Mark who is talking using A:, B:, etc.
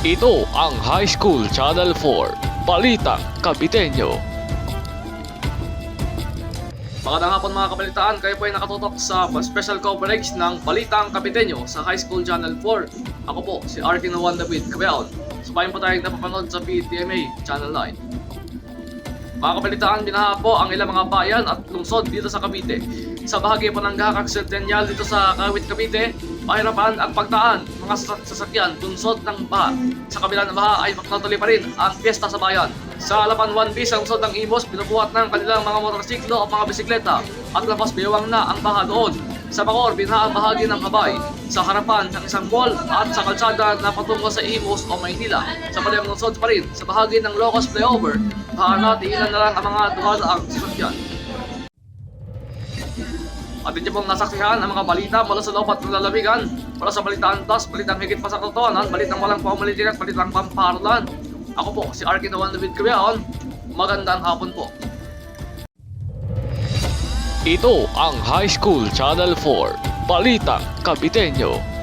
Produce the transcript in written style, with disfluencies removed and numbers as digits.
A: Ito ang High School Channel 4, Balitang Kabiteño. Magandang hapon mga kabalitaan, kayo po ay nakatutok sa special coverage ng Balitang Kabiteño sa High School Channel 4. Ako po si Arkin Juan David Cabeon. Subayin po tayong napapanood sa PTMA Channel 9. Mga kabalitaan, binaha po ang ilang mga bayan at lungsod dito sa Cavite. Sa bahagi po ng Gahakag Centennial dito sa Kawit, Cavite, pahirapan ang pagdaan mga sasakyan lungsod ng baha. Sa kabila ng baha ay magtutuloy pa rin ang piyesta sa bayan. Sa Alapan 1B sa lungsod ng Imus, binubuhat ng kanilang mga motorsiklo o mga bisikleta at labas biwang na ang baha doon. Sa Bacoor, binaha ang bahagi ng Habay sa harapan ng isang mall at sa kalsada na patungo sa Imus o Maynila. Sa Palayang lungsod pa rin, sa bahagi ng Locos Flyover, baha na tiilan na lang ang mga dumadaang sasakyan. At hindi pong nasaksihan ang mga balita mula sa loob at nalalawigan, mula sa Balitaan Plus, Balitang Higit pa sa Katotohanan, Balitang Walang Paumalitigan at Balitang Pamparulan. Ako po si Arkin Juan David Cabeon. Magandang hapon po. Ito ang High School Channel 4, Balitang Kabiteño.